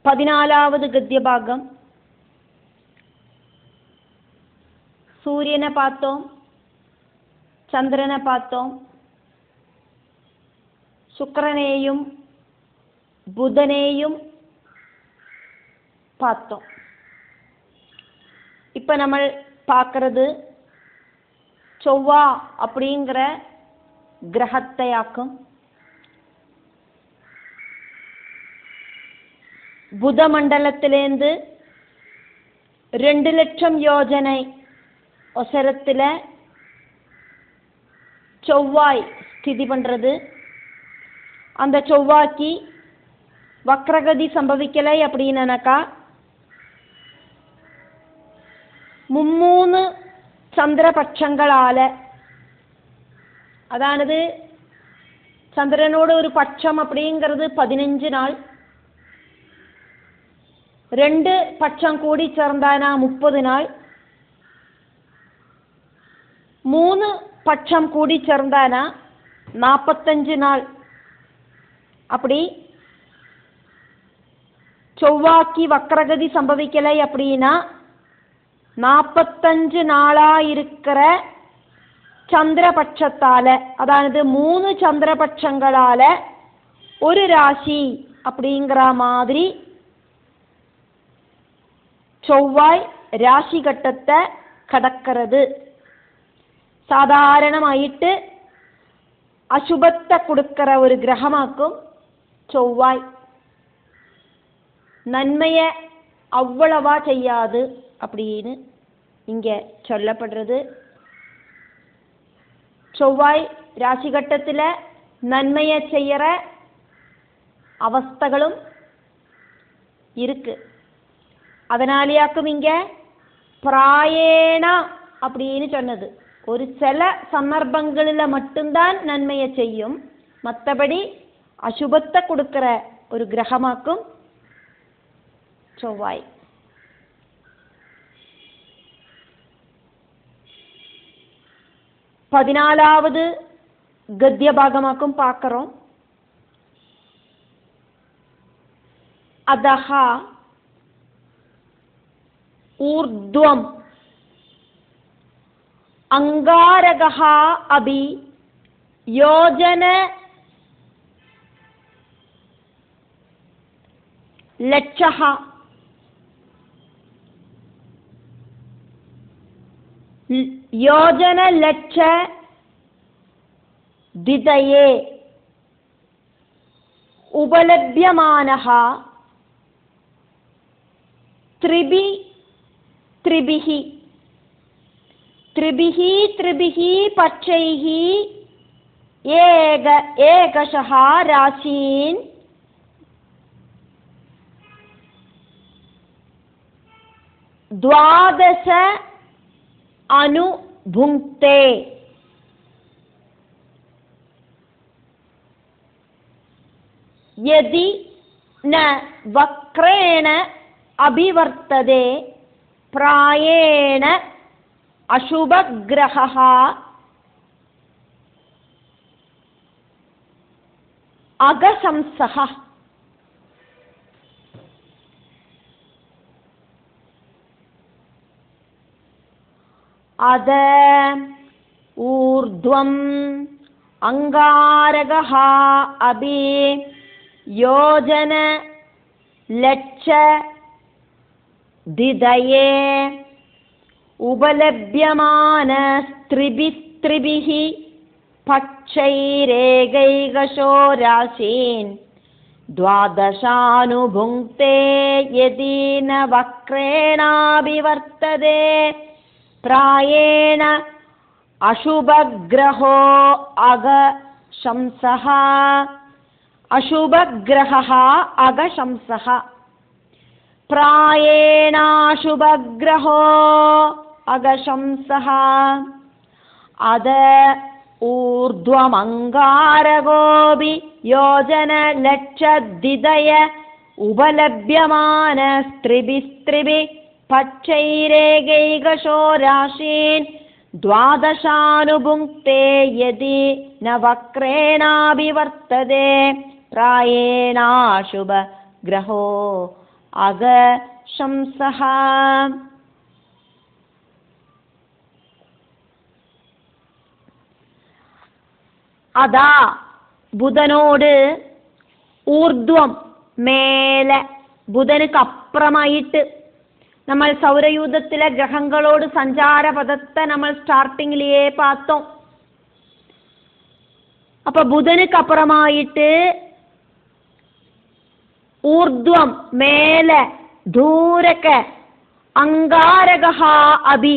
14ാമത് ഗദ്യഭാഗം. സൂര്യനെ പാത്തോം, ചന്ദ്രനെ പാത്തോം, ശുക്രനെയും புதனையும் பார்த்தோம். இப்போ நம்ம பார்க்கறது செவ்வா அப்படிங்கிற கிரகத்தையாக்கும். புத மண்டலத்திலேருந்து 2 லட்சம் யோஜனை ஒசரத்தில் செவ்வாய் ஸ்திதி பண்ணுறது. அந்த செவ்வாய்க்கு வக்ரகதி சம்பவிக்கலை அப்படின்னாக்கா 3 ചന്ദ്രപക്ഷങ്ങളാൽ, അതാണത് ചന്ദ്രനോട് ഒരു പക്ഷം அப்படிங்கிறது 15 நாள், 2 പക്ഷം കൂടി ചേർந்தானா 30 நாள், 3 പക്ഷം കൂടി ചേർந்தானா 45 நாள். அப்படி செவ்வாய்க்கு வக்ரகதி சம்பவிக்கலை அப்படின்னா 45 நாளா இருக்கிற சந்திரபட்சத்தால, அதாவது 3 சந்திரபட்சங்களால ஒரு ராசி அப்படிங்கிற மாதிரி செவ்வாய் ராசி கட்டத்தை கடக்கிறது. சாதாரணமாயிட்டு அசுபத்தை கொடுக்கிற ஒரு கிரகமாக்கும் செவ்வாய். நன்மையை அவ்வளவா செய்யாது அப்படின்னு இங்கே சொல்லப்படுறது. செவ்வாய் ராசிகட்டத்தில் நன்மையை செய்கிற அவஸ்தகளும் இருக்கு. அதனாலேயாக்கும் இங்கே பிராயேணா அப்படின்னு சொன்னது. ஒரு சில சந்தர்ப்பங்களில் மட்டும்தான் நன்மையை செய்யும், மற்றபடி அசுபத்தை கொடுக்கிற ஒரு கிரகமாக்கும் செவ்வாய். பதினாலாவது கத்திய பாகமாக்கும் பார்க்கிறோம். அதஹா ஊர்த்வம் அங்காரகா அபி யோஜன லட்சஹ யோஜன லட்ச திதயே உபலப்யமானஹ த்ரிபிஹி பட்சைஹி ஏகஷஹ ராசீன் द्वादश अनुभुङ्क्ते. यदि न वक्रेण अभिवर्तते प्रायेण अशुभग्रहः अगशंसः. अद ऊर्ध्वम् अंगारगः अभि योजन लक्ष दिदये उपलभ्यमान त्रिभिः पक्षैरेकैकशो राशीन् द्वादशानुभुङ्क्ते यदि न वक्रेणाभिवर्तते प्रायेण अशुभग्रहो अगशंसः. अशुभग्रहः अगशंसः. प्रायेणाशुभग्रहो अगशंसः. अद ऊर्ध्वमङ्गारगोऽपि योजनलक्षद्विदय उपलभ्यमान त्रिभिः पक्षैरेकैकशो राशीन् द्वादशानुभुङ्क्ते यदि न वक्रेणाभिवर्तते प्रायेणाशुभग्रहो அகசம்சஹ. അതാ ബുധനോട് ഊർധ്വം മേലെ, ബുധനുക്ക് അപ്പുറമായിട്ട്. നമ്മൾ സൗരയൂഥത്തിലെ ഗ്രഹങ്ങളോട് സഞ്ചാരപഥത്തെ നമ്മൾ സ്റ്റാർട്ടിങ്ങിലേ പാത്തോ. അപ്പൊ ബുധനുക്ക് അപ്പുറമായിട്ട് ഊർധ്വം മേലെ, ദൂരക്ക് അങ്കാരകഹ അഭി,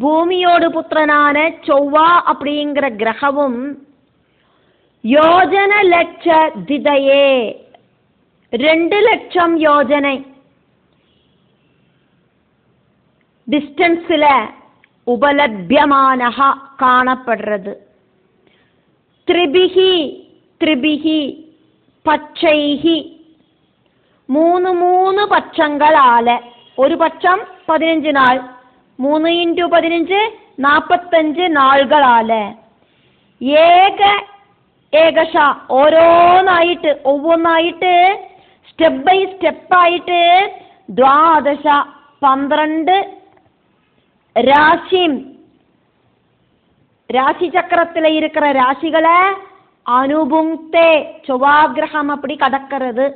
ഭൂമിയോട് പുത്രനാன ചൊവ്വ அப்படிங்கிற கிரகமும் யோஜன லட்ச திதையே, 2 லட்சம் யோஜனை டிஸ்டன்ஸ்ல உபலப்யமானஹ കാണപ്പെടുறது. ത്രിഭിഹി ത്രിഭിഹി പച്ചൈഹി, 3 പക്ഷങ്ങളാല്, ഒരു പക്ഷം 15 നാൾ, 3 × 15 45 നാളുകളാല്, ഏകശ ഓരോന്നായിട്ട് ഒവ്വൊന്നായിട്ട് സ്റ്റെപ്പ് ബൈ സ്റ്റെപ്പായിട്ട് 12 ராசிம், ராசி சக்கரத்தில் இருக்கிற ராசிகளை அனுபுங்தே, செவ்வாகிரகம் அப்படி கடக்கிறது.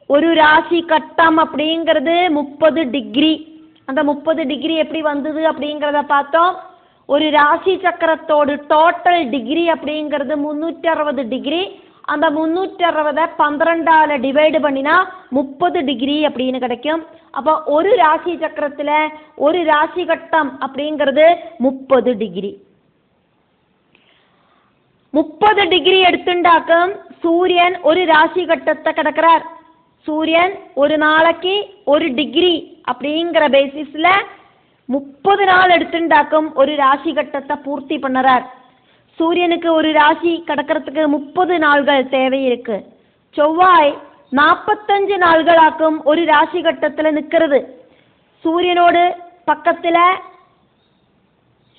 ஒரு ராசி கட்டம் அப்படிங்கிறது 30 டிகிரி. அந்த 30 டிகிரி எப்படி வந்தது அப்படிங்கிறத பார்த்தோம். ஒரு ராசி சக்கரத்தோடு டோட்டல் டிகிரி அப்படிங்கிறது 360 டிகிரி. அந்த 360 12ஆல டிவைடு பண்ணினா 30 டிகிரி அப்படின்னு கிடைக்கும். அப்போ ஒரு ராசி சக்கரத்துல ஒரு ராசி கட்டம் அப்படிங்கிறது 30 டிகிரி. 30 டிகிரி எடுத்துண்டாக்கும் சூரியன் ஒரு ராசி கட்டத்தை கிடக்கிறார். சூரியன் ஒரு நாளைக்கு 1 டிகிரி அப்படிங்கிற பேசிஸ்ல 30 நாள் எடுத்துண்டாக்கும் ஒரு ராசி கட்டத்தை பூர்த்தி பண்ணுறார். சூரியனுக்கு ஒரு ராசி கடக்கிறதுக்கு 30 நாள்கள் தேவை இருக்கு. செவ்வாய் 45 நாள்களாக்கும் ஒரு ராசி கட்டத்தில் நிற்கிறது. சூரியனோடு பக்கத்தில்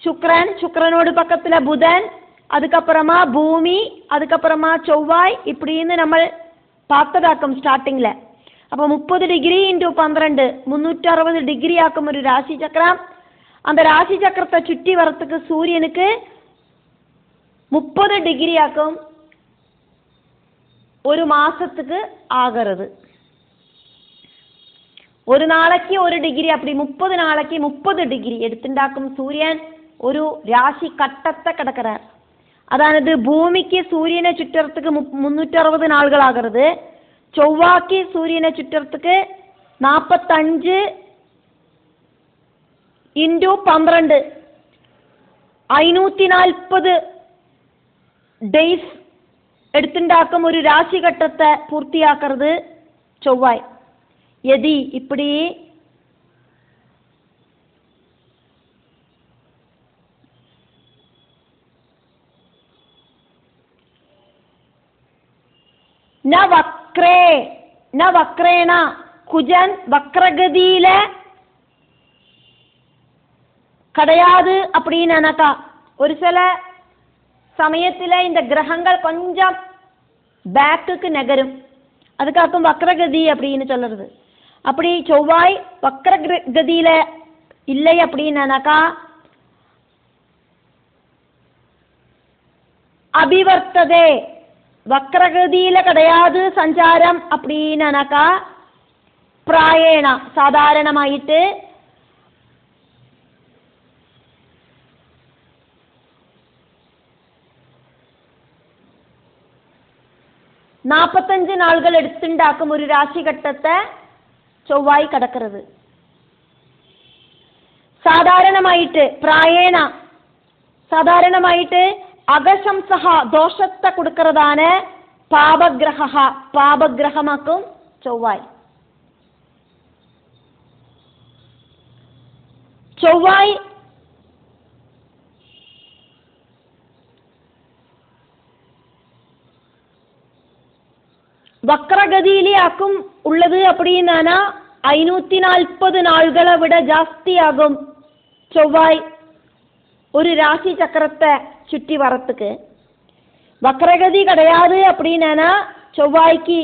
சுக்கிரன், சுக்கிரனோடு பக்கத்தில் புதன், அதுக்கப்புறமா பூமி, அதுக்கப்புறமா செவ்வாய், இப்படின்னு நம்ம பார்த்ததாக்கும் ஸ்டார்டிங்கில். அப்போ 30 டிகிரி × 12 360 டிகிரி ஆக்கும் ஒரு ராசி சக்கரம். அந்த ராசி சக்கரத்தை சுற்றி வரத்துக்கு சூரியனுக்கு 30 டிகிரி ஆக்கும் ஒரு மாசத்துக்கு ஆகிறது. ஒரு நாளைக்கு 1 டிகிரி, அப்படி 30 நாளைக்கு 30 டிகிரி எடுத்துண்டாக்கும் சூரியன் ஒரு ராசி கட்டத்தை கடக்கிறார். அதானது பூமிக்கு சூரியனை சுற்றுறதுக்கு 360 நாள்கள் ஆகிறது. செவ்வாய்க்கு சூரியனை சுற்றுறதுக்கு 45 × 12 540 ഡേയ്സ് എടുത്തുണ്ടാക്കും ഒരു രാശി ഘട്ടത്തെ പൂർത്തിയാക്കുന്നത് ചൊവ്വായ്. യതി ഇപ്പടി ന വക്രേണ കുജൻ വക്രഗതിയില கிடையாது அப்படின்னு நினைக்கா. ஒரு சில சமயத்தில் இந்த கிரகங்கள் கொஞ்சம் பேக்குக்கு நகரும், அதுக்காக்கும் வக்ரகதி அப்படின்னு சொல்லுறது. அப்படி செவ்வாய் வக்ரகதியில் இல்லை அப்படின்னாக்கா அபிவர்த்ததே, வக்ரகதியில் கிடையாது சஞ்சாரம் அப்படின்னாக்கா பிராயணா சாதாரணமாயிட்டு 45 நாள்கள் எடுத்துண்டாக்கும் ஒரு ராசி கட்டத்தை செவ்வாய் கடக்கிறது. சாதாரணமாயிட்டு பிராயணா சாதாரணமாயிட்டு அகசம்சஹா தோஷத்தை கொடுக்கறதான பாபகிரகா பாபகிரகமாக்கும் செவ்வாய். செவ்வாய் வக்ரகதியிலே ஆக்கும் உள்ளது அப்படின்னா 540 நாள்களை விட ஜாஸ்தி ஆகும் செவ்வாய் ஒரு ராசி சக்கரத்தை சுற்றி வரத்துக்கு. வக்ரகதி கிடையாது அப்படின்னா செவ்வாய்க்கு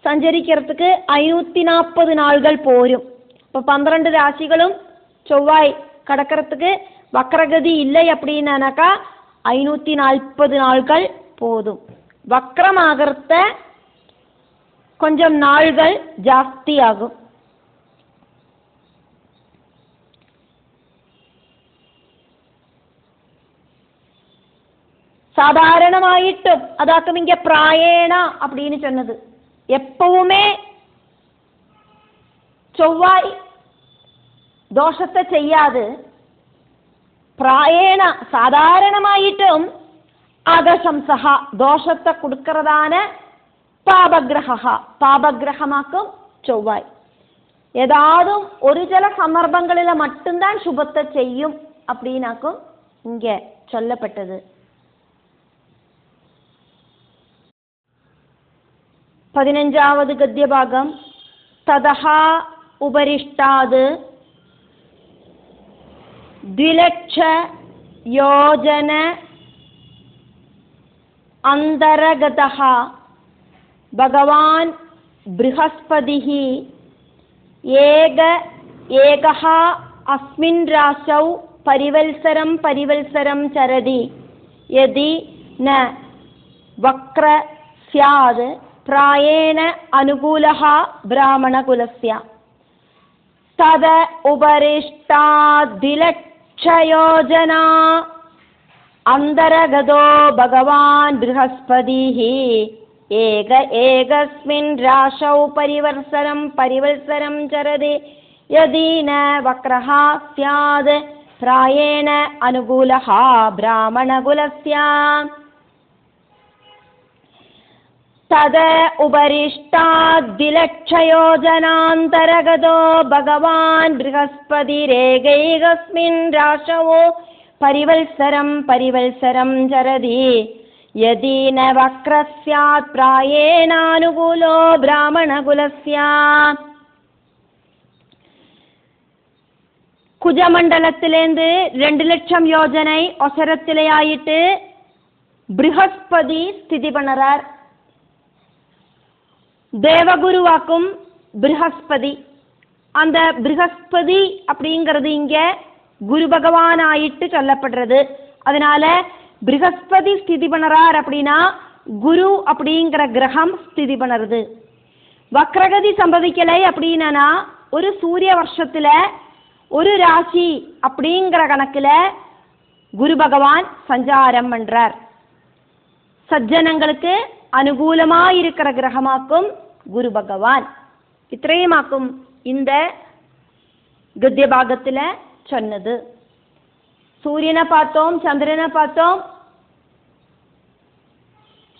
സഞ്ചരിக்கிறதுக்கு 540 நாள்கள் போரும். இப்போ 12 ராசிகளும் செவ்வாய் கடக்கிறதுக்கு வக்ரகதி இல்லை அப்படின்னாக்கா 540 நாள்கள் போதும். வக்ரமாகிறத கொஞ்சம் நாள்கள் ஜாஸ்தி ஆகும். சாதாரணமாயிட்டும் அதாக்கும் இங்க பிராயேணா அப்படின்னு சொன்னது. எப்பவுமே செவ்வாய் தோஷத்தை செய்யாது. பிராயேண சாதாரணமாயிட்டும் ஆகசம்சகா தோஷத்தை கொடுக்கறதான பாபகிரகா பாபகிரகமாக்கும் செவ்வாய். ஏதாவது ஒரு சில சந்தர்ப்பங்களில் மட்டும்தான் சுபத்தை செய்யும் அப்படின்னாக்கும் இங்க சொல்லப்பட்டது. 15வது கத்திய பாகம். ததஹா உபரிஷ்டாது द्विलक्ष योजन अंतरगतः भगवान् बृहस्पतिः एकः अस्मिन् राशौ परिवत्सरं चरति यदि न वक्र स्यात् प्रायेण अनुकूलः ब्राह्मणकुलस्य तद उपरिष्टाद्विलक्षयोजना अंतरगतो भगवान् बृहस्पतिः एकस्मिन् राशौ परिवत्सरं चरति यदि न वक्रः स्यात् प्रायेण अनुकूलः ब्राह्मणकुलस्य तद उपरिष्टाद्विलक्षयोजनान्तरगतो भगवान् बृहस्पतिरेकैकस्मिन् राशौ परिवत्सरं चरति यदि न वक्र स्यात् प्रायेणानुकूलो ब्राह्मणकुलस्य குஜமண்டலத்திலேந்து 2 லட்சம் யோஜனை ஒசரத்திலே ஆயிட்டு ப்ரஹஸ்பதி ஸ்திதி பண்ணறார். தேவகுருவாக்கும் ப்ரஹஸ்பதி. அந்த ப்ரஹஸ்பதி அப்படிங்கிறது இங்க குரு பகவான் ஆயிட்டு சொல்லப்படுறது. அதனால ப்ரஹஸ்பதி ஸ்திதி பண்ணறார் அப்படின்னா குரு அப்படிங்கிற கிரகம் ஸ்திதி பண்ணுறது. வக்ரகதி சம்பவிக்கலை அப்படின்னா ஒரு சூரிய வருஷத்துல ஒரு ராசி அப்படிங்கிற கணக்குல குரு பகவான் சஞ்சாரம் பண்றார். சஜ்ஜனங்களுக்கு அனுகூலமா இருக்கிற கிரகமாக்கும் குரு பகவான். இത്രയുമാக்கும் இந்த கத்திய பாகத்துல சொன்னது. சூரியனை பார்த்தோம், சந்திரனை பார்த்தோம்,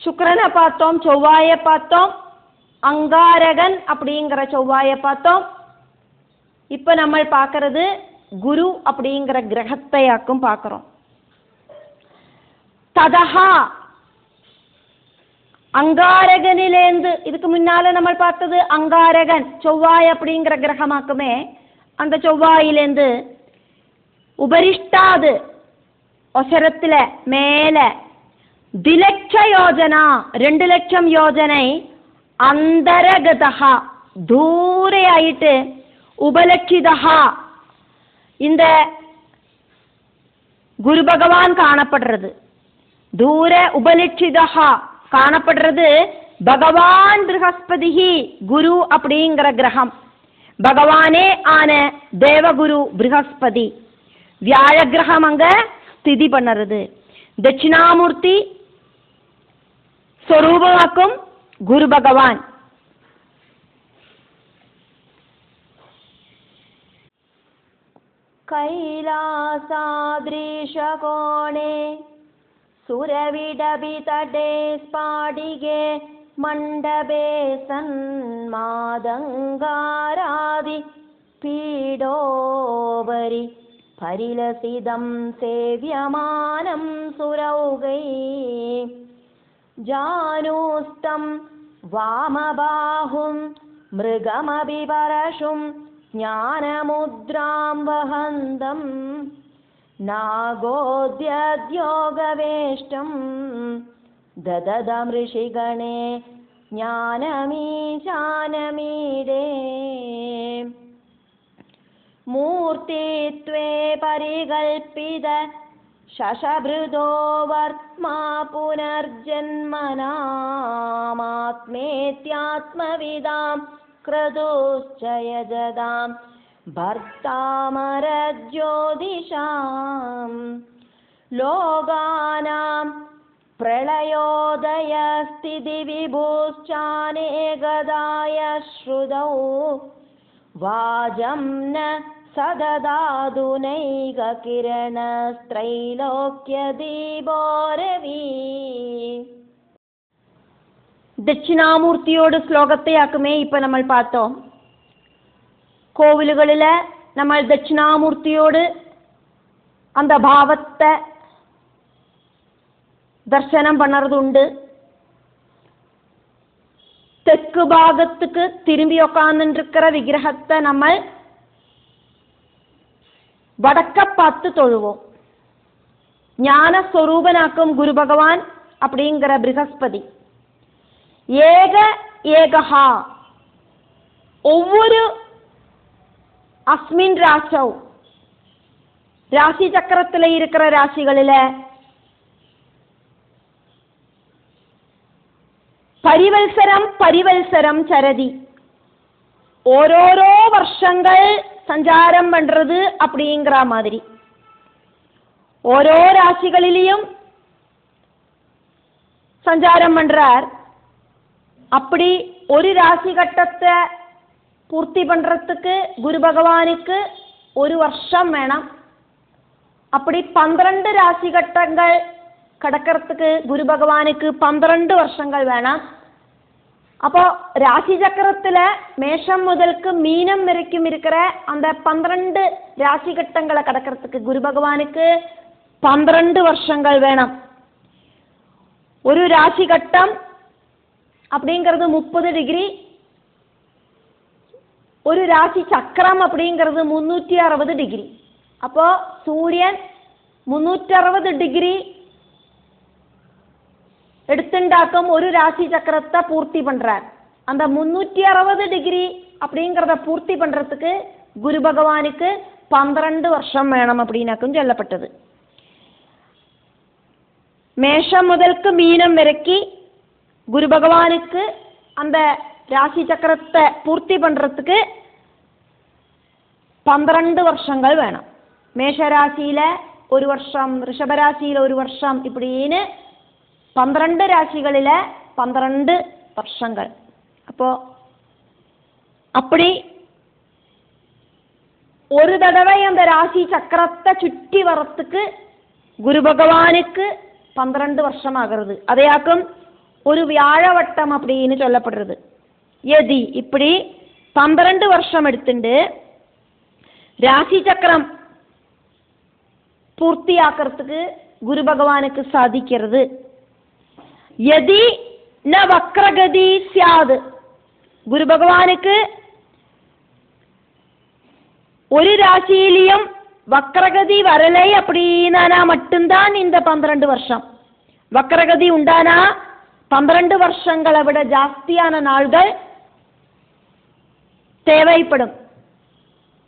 சுக்கிரனை பார்த்தோம், செவ்வாயை பார்த்தோம், அங்காரகன் அப்படிங்கிற செவ்வாயை பார்த்தோம். இப்ப நம்ம பார்க்கறது குரு அப்படிங்கிற கிரகத்தையாக்கும் பார்க்கிறோம். ததஹா அங்காரகனிலேந்து இதுக்கு முன்னால நம்ம பார்த்தது அங்காரகன் செவ்வாய் அப்படிங்கிற கிரகமாக்குமே. அந்த செவ்வாயிலேந்து உபரிஷ்டாது ஒசரத்துல மேல திலட்ச யோஜனா 2 லட்சம் யோஜனை அந்தரகதா தூரே ஆயிட்டு உபலட்சிதா இந்த குரு பகவான் காணப்படுறது. தூர உபலட்சிதா காணப்படுறது பகவான் ப்ரஹஸ்பதி குரு அப்படிங்கிற கிரகம். பகவானே ஆன தேவகுரு ப்ரஹஸ்பதி வியாழ கிரகம் அங்க ஸ்திதி பண்ணுறது. தட்சிணாமூர்த்தி ஸ்வரூபமாக்கும் குரு பகவான். कैलासादृशकोणे सुरविडबितटे स्फाटिके मण्डपे सन्मादङ्गारादि पीडोपरि परिलसितं सेव्यमानं सुरौगै जानुस्तं वामबाहुं मृगमपि परशुं ज्ञानमुद्रां वहन्तं नागोद्यद्योगवेष्टं दददमृषिगणे ജ്ഞാനമീശാനമീടേ മൂർത്തിത്വേ പരികൽപ്പിത ശശഭൃതോ വർമാ പുനർജന്മനാമാത്മേത്യാത്മവിദാം ക്രതുശ്ച യജതാം ഭർത്താമരജ്യോതിഷാം ലോകാനാം പ്രളയോദയസ്ഥിതിവിഭൂശ്ചാനേകദായ ശ്രുതൗ വാജം ന സദദാതുനൈകകിരണസ്ത്രൈലോക്യദീപോരവീ. ദക്ഷിണാമൂർത്തിയോട് ശ്ലോകത്തെയാക്കുമേ ഇപ്പൊ നമ്മൾ பார்த்தோம். கோவில்களில் நம்ம தட்சிணாமூர்த்தியோடு அந்த பாவத்தை தர்சனம் பண்ணுறது உண்டு. தெற்கு பாகத்துக்கு திரும்பி உட்கார்ந்துருக்கிற விக்கிரகத்தை நம்ம வடக்க பார்த்து தொழுவோம். ஞானஸ்வரூபனாக்கும் குரு பகவான் அப்படிங்கிற ப்ரஹஸ்பதி ஏக ஏகஹா ஒவ்வொரு அஸ்மின் ராசௌ ராசி சக்கரத்தில் இருக்கிற ராசிகளில் பரிவல்சரம் பரிவல்சரம் சரதி ஓரோரோ வருஷங்கள் சஞ்சாரம் பண்றது அப்படிங்கிற மாதிரி ஓரோ ராசிகளிலையும் சஞ்சாரம் பண்றார். அப்படி ஒரு ராசி கட்டத்தை பூர்த்தி பண்றதுக்கு குரு பகவானுக்கு ஒரு வருஷம் வேணும். அப்படி 12 ராசி கட்டங்கள் கடக்கிறதுக்கு குரு பகவானுக்கு 12 வருஷங்கள் வேணும். அப்போ ராசி சக்கரத்துல மேஷம் முதலுக்கு மீனம் வரைக்கும் இருக்கிற அந்த 12 ராசி கட்டங்களை கடக்கிறதுக்கு குரு பகவானுக்கு 12 வருஷங்கள் வேணும். ஒரு ராசி கட்டம் அப்படிங்கிறது 30 டிகிரி, ஒரு ராசி சக்கரம் அப்படிங்கிறது 360 டிகிரி. அப்போ சூரியன் 360 டிகிரி எடுத்துண்டாக்கும் ஒரு ராசி சக்கரத்தை பூர்த்தி பண்றார். அந்த 360 டிகிரி அப்படிங்கிறத பூர்த்தி பண்றதுக்கு குரு பகவானுக்கு 12 வருஷம் வேணும் அப்படின்னாக்கும் சொல்லப்பட்டது. மேஷம் முதலுக்கு மீனம் வரைக்கும் குரு பகவானுக்கு அந்த ராசி சக்கரத்தை பூர்த்தி பண்றதுக்கு 12 வருஷங்கள் வேணும். மேஷராசியில ஒரு வருஷம், ரிஷபராசியில ஒரு வருஷம், இப்படின்னு 12 ராசிகளில் 12 வருஷங்கள். அப்போ அப்படி ஒரு தடவை அந்த ராசி சக்கரத்தை சுற்றி வரத்துக்கு குரு பகவானுக்கு 12 வருஷம் ஆகிறது. அதையாக்கும் ஒரு வியாழவட்டம் அப்படின்னு சொல்லப்படுறது. எதி இப்படி 12 வருஷம் எடுத்துட்டு ராசி சக்கரம் பூர்த்தி ஆக்கிறதுக்கு குரு பகவானுக்கு சாதிக்கிறது. யதி ந வக்ரகதி சியாது, குரு பகவானுக்கு ஒரு ராசியிலையும் வக்ரகதி வரலை அப்படின்னா மட்டும்தான் இந்த 12 வருஷம். வக்ரகதி உண்டானா 12 வருஷங்களை விட ஜாஸ்தியான நாள்கள் தேவைப்படும்.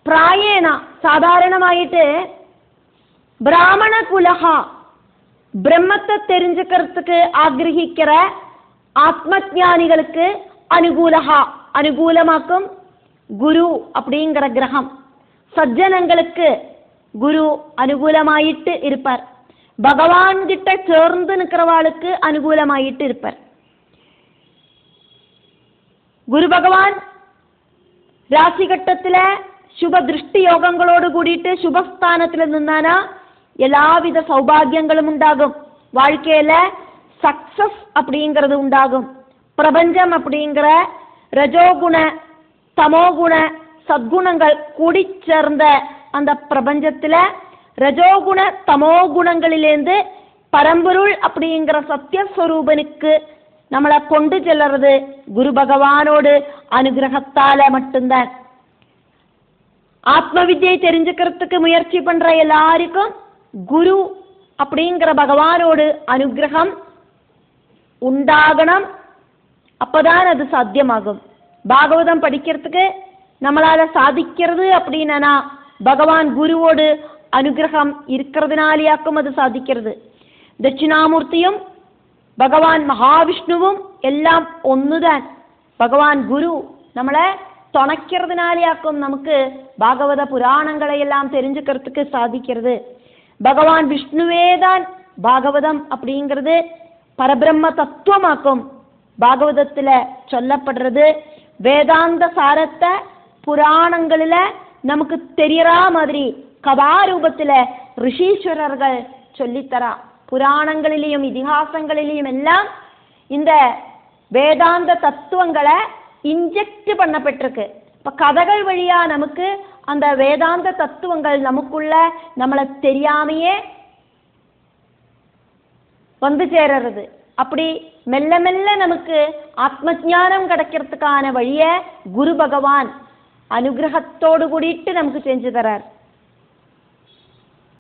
பிராயேனா சாதாரணமாயிட்டு பிராமண குலகா பிரம்மத்தை தெரிஞ்சுக்கிறதுக்கு ஆகிரகிக்கிற ஆத்மஜானிகளுக்கு அனுகூலகா அனுகூலமாக்கும் குரு அப்படிங்கிற கிரகம். சஜ்ஜனங்களுக்கு குரு அனுகூலமாயிட்டு இருப்பார். பகவான் கிட்ட சேர்ந்து நிற்கிறவாளுக்கு அனுகூலமாயிட்டு இருப்பார். குரு பகவான் ராசி கட்டத்தில் சுப திருஷ்டி யோகங்களோடு கூடிட்டு சுபஸ்தானத்தில் நின்னானா எல்லாவித சௌபாகியங்களும் உண்டாகும். வாழ்க்கையில சக்சஸ் அப்படிங்கிறது உண்டாகும். பிரபஞ்சம் அப்படிங்கிற ரஜோகுண தமோகுண சத்குணங்கள் கூடி சேர்ந்த அந்த பிரபஞ்சத்துல ரஜோகுண தமோ குணங்களிலேருந்து பரம்பொருள் அப்படிங்கிற சத்தியஸ்வரூபனுக்கு நம்மளை கொண்டு செல்றது குரு பகவானோடு அனுகிரகத்தால மட்டும்தான். ஆத்ம வித்யை தெரிஞ்சுக்கிறதுக்கு முயற்சி பண்ற எல்லாருக்கும் குரு அப்படிங்கிற பகவானோடு அனுகிரகம் உண்டாகணும். அப்போதான் அது சாத்தியமாகும். பாகவதம் படிக்கிறதுக்கு நம்மளால சாதிக்கிறது அப்படின்னா பகவான் குருவோடு அனுகிரகம் இருக்கிறதுனாலேயாக்கும் அது சாதிக்கிறது. தட்சிணாமூர்த்தியும் பகவான் மகாவிஷ்ணுவும் எல்லாம் ஒண்ணுதான். பகவான் குரு நம்மளை துணைக்கிறதுனாலேயாக்கும் நமக்கு பாகவத புராணங்களை எல்லாம் தெரிஞ்சுக்கிறதுக்கு சாதிக்கிறது. பகவான் விஷ்ணுவே தான் பாகவதம் அப்படிங்கிறது பரபிரம்ம தத்துவமாக்கும். பாகவதத்துல சொல்லப்படுறது வேதாந்த சாரத்தை புராணங்களில் நமக்கு தெரியறா மாதிரி கதாரூபத்துல ரிஷீஸ்வரர்கள் சொல்லித்தரா. புராணங்களிலேயும் இதிகாசங்களிலேயும் எல்லாம் இந்த வேதாந்த தத்துவங்களை இன்ஜெக்ட் பண்ணப்பட்டிருக்கு. இப்ப கதைகள் வழியா நமக்கு அந்த வேதாந்த தத்துவங்கள் நமக்குள்ள நம்மளை தெரியாமையே வந்து சேரறது. அப்படி மெல்ல மெல்ல நமக்கு ஆத்ம ஞானம் கிடைக்கிறதுக்கான வழிய குரு பகவான் அனுகிரகத்தோடு கூடிட்டு நமக்கு செஞ்சு தரார்.